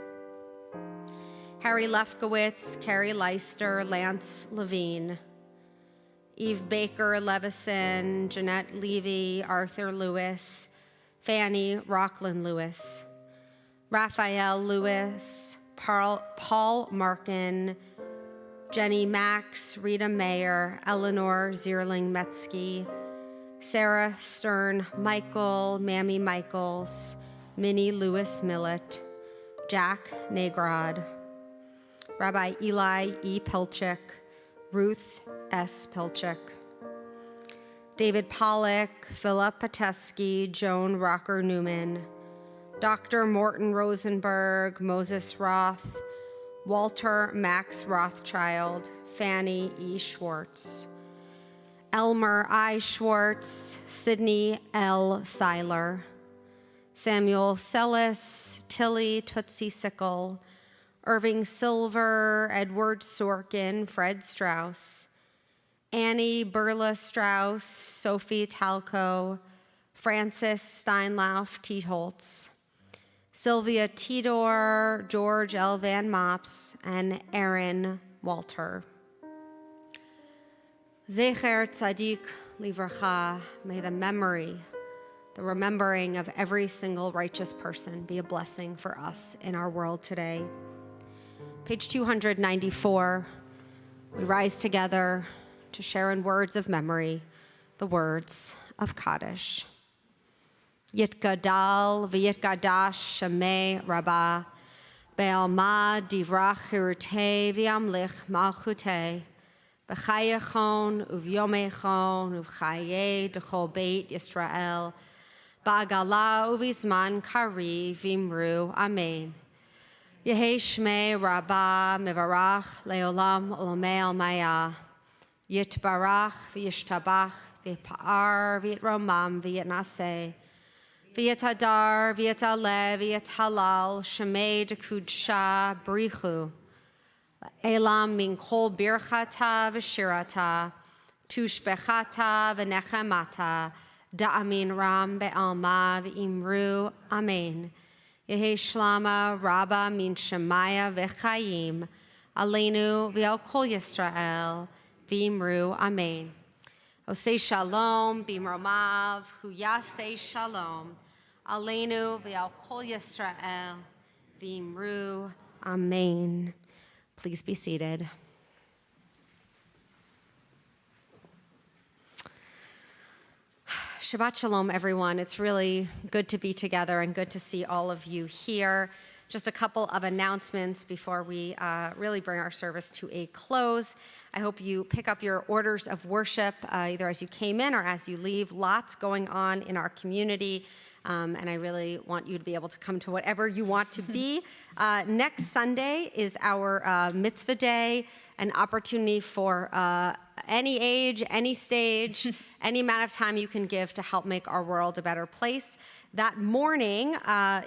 Harry Lefkowitz, Carrie Leister, Lance Levine, Eve Baker Levison, Jeanette Levy, Arthur Lewis, Fanny Rockland Lewis, Raphael Lewis, Paul Markin, Jenny Max, Rita Mayer, Eleanor Zierling Metzke, Sarah Stern Michael, Mammy Michaels, Minnie Lewis Millett, Jack Nagrod, Rabbi Eli E. Pilchik, Ruth S. Pilchik, David Pollack, Philip Pateski, Joan Rocker Newman, Dr. Morton Rosenberg, Moses Roth, Walter Max Rothschild, Fanny E. Schwartz, Elmer I. Schwartz, Sidney L. Seiler, Samuel Sellis, Tilly Tootsie Sickle, Irving Silver, Edward Sorkin, Fred Strauss, Annie Burla Strauss, Sophie Talco, Francis Steinlauf Tietholz, Sylvia Tidor, George L. Van Mops, and Aaron Walter. Zecher Tzadik Livracha, may the remembering of every single righteous person be a blessing for us in our world today. Page 294, we rise together to share in words of memory the words of Kaddish. Yitgadal v'yitgadash shemei Rabbah, be'alma divrach hirutei v'yamlich malchutei, v'chayachon uv'yomechon uv'chayei d'chol beit Yisrael, ba'agala uv'izman kari v'imru amen. Yehi shmei Rabbah mevarach leolam olamei almaya, yitbarach v'yishtabach v'yipa'ar v'yitromam v'yitnaseh, v'yitadar v'yitaleh v'yithalal shemei d'kudsha brichu, elam min kol birchata v'shirata, tushbechata v'nechemata, da'amin ram be'alma v'imru amen. Yehi shlama rabba min shemaya v'chayim, aleinu v'al kol Yisrael, v'imru amen. Osei shalom b'mromav, hu yasei shalom, aleinu v'al kol Yisrael, v'imru amen. Please be seated. Shabbat shalom, everyone. It's really good to be together and good to see all of you here. Just a couple of announcements before we really bring our service to a close. I hope you pick up your orders of worship either as you came in or as you leave. Lots going on in our community. And I really want you to be able to come to whatever you want to be. Next Sunday is our mitzvah day, an opportunity for any age, any stage, any amount of time you can give to help make our world a better place. That morning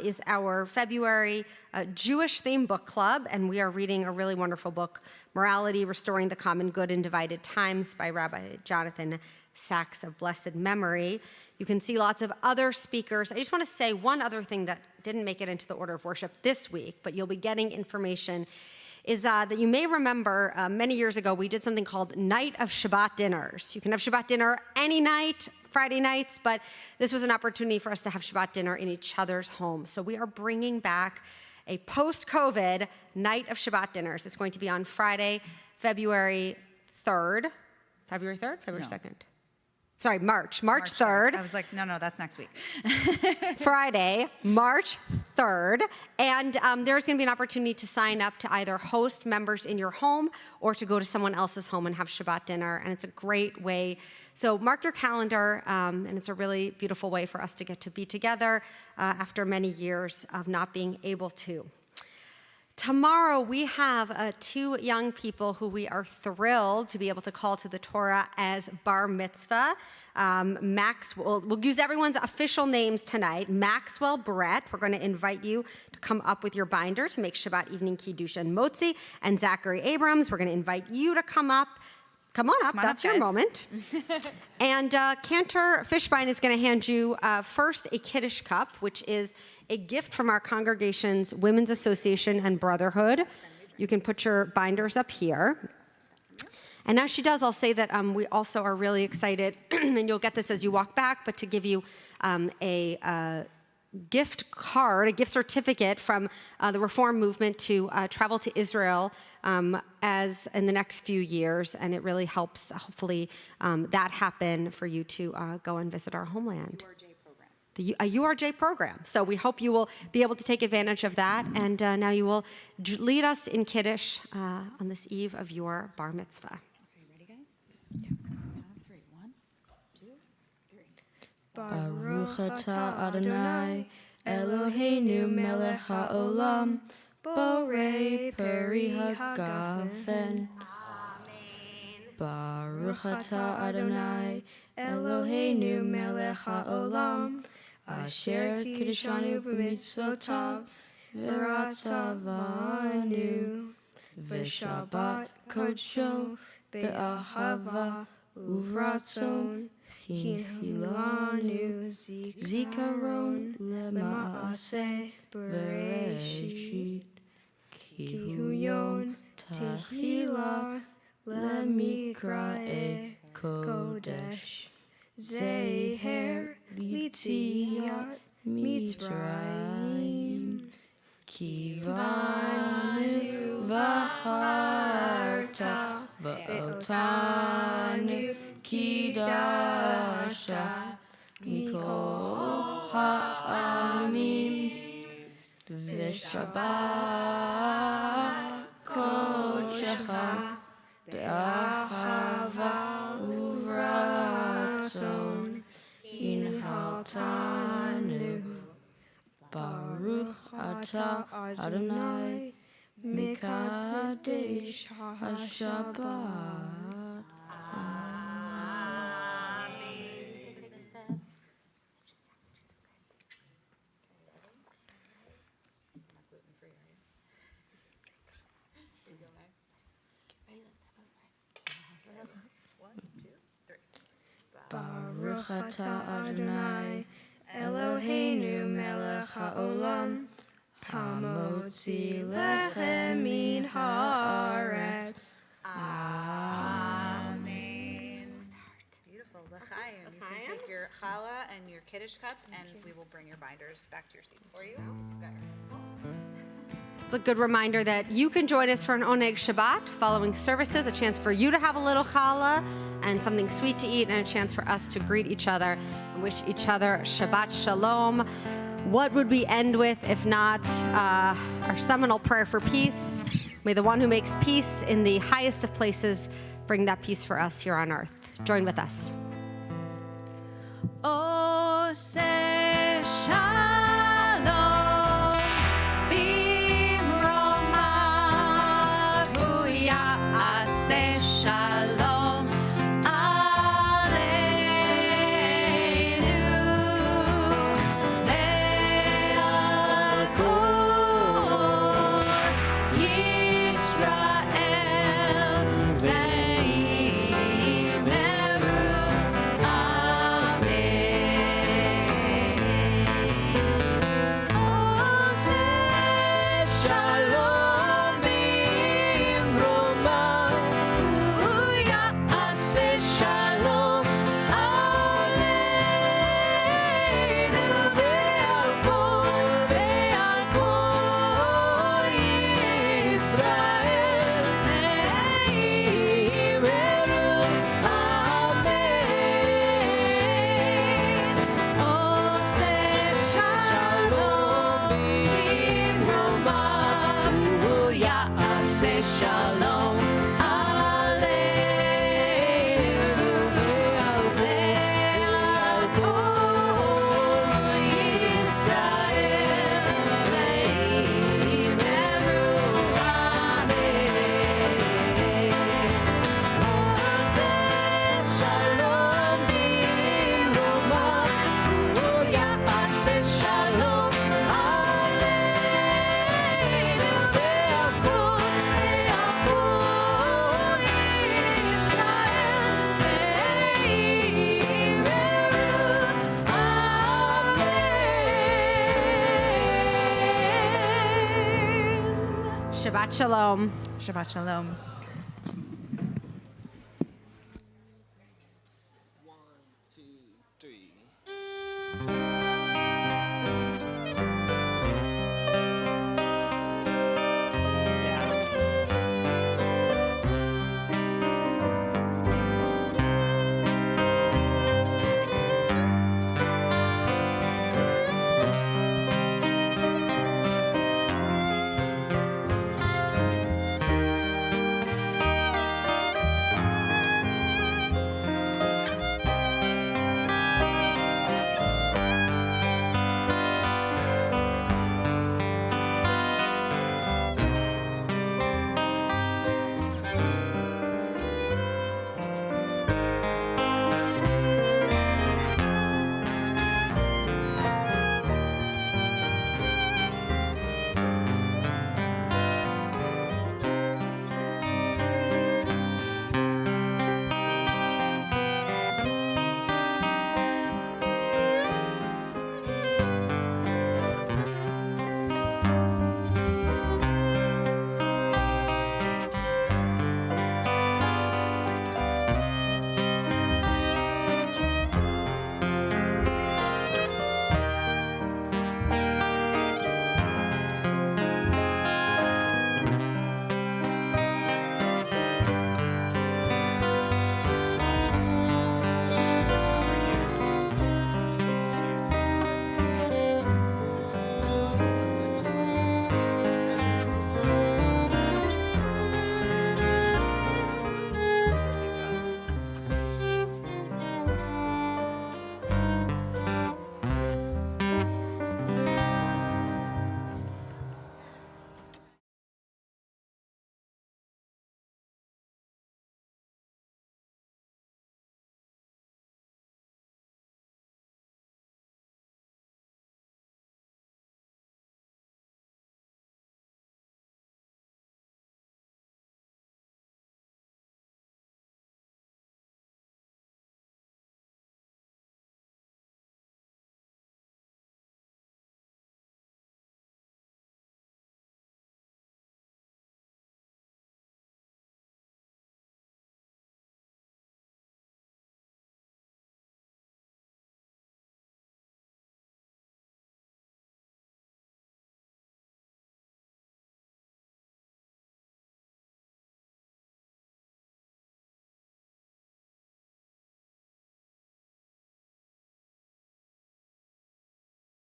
is our February Jewish theme book club, and we are reading a really wonderful book, Morality, Restoring the Common Good in Divided Times by Rabbi Jonathan Sachs of blessed memory. You can see lots of other speakers. I just want to say one other thing that didn't make it into the order of worship this week, but you'll be getting information, is that you may remember many years ago we did something called Night of Shabbat Dinners. You can have Shabbat dinner any night, Friday nights, but this was an opportunity for us to have Shabbat dinner in each other's homes. So we are bringing back a post-COVID Night of Shabbat Dinners. It's going to be on Friday, February 3rd. February 3rd? February 2nd? Sorry, March 3rd. I was like, no, that's next week. Friday, March 3rd. And there's going to be an opportunity to sign up to either host members in your home or to go to someone else's home and have Shabbat dinner. And it's a great way. So mark your calendar. And it's a really beautiful way for us to get to be together after many years of not being able to. Tomorrow, we have two young people who we are thrilled to be able to call to the Torah as bar mitzvah. We'll use everyone's official names tonight. Maxwell Brett, we're going to invite you to come up with your binder to make Shabbat evening Kiddush and Motzi. And Zachary Abrams, we're going to invite you to come up. Come on up, that's your moment. And Cantor Fishbein is going to hand you first a Kiddush cup, which is a gift from our congregation's Women's Association and Brotherhood. You can put your binders up here. And as she does, I'll say that we also are really excited, and you'll get this as you walk back, but to give you a gift card, a gift certificate from the Reform movement to travel to Israel as in the next few years, and it really helps, hopefully, that happen for you to go and visit our homeland. The URJ program. So we hope you will be able to take advantage of that, and now you will lead us in Kiddush on this eve of your bar mitzvah. Okay, ready, guys? Yeah. Count of three. 1, 2, 3. Baruch atah Adonai, Eloheinu melech haolam, borei peri hagafen. Baruch atah Adonai, Eloheinu melech haolam, Asher Kiddushanu b'mitzvotav v'ratzavanu v'shabbat kodsho be'ahava uvratzon hinhilanu zikaron lema'aseh bereshit kihuyon tehila lemikra'e kodesh zeher litziyat mitzrayim kivanu v'harta v'otanu kidasha mikol ha'amim v'shabbat kodshecha be'ahava uvratzon hinhaltanu Baruch atah Adonai mekadesh haShabbat. Baruch atah Adonai Eloheinu melech haolam hamotzi lechem min haaretz. Amen. Beautiful. L'chaim. You can take your challah and your kiddush cups, and we will bring your binders back to your seat for you. It's a good reminder that you can join us for an Oneg Shabbat following services, a chance for you to have a little challah and something sweet to eat, and a chance for us to greet each other and wish each other Shabbat Shalom. What would we end with if not our seminal prayer for peace? May the one who makes peace in the highest of places bring that peace for us here on earth. Join with us. Oseh Shalom bimromah hu ya'aseh shalom aleinu ve'al kol Yisrael ve'imeru Shalom aleinu ve'al kol Yisrael ve'imeru amen. Oseh shalom bimromah hu ya'aseh shalom Shabbat Shalom. Shabbat Shalom.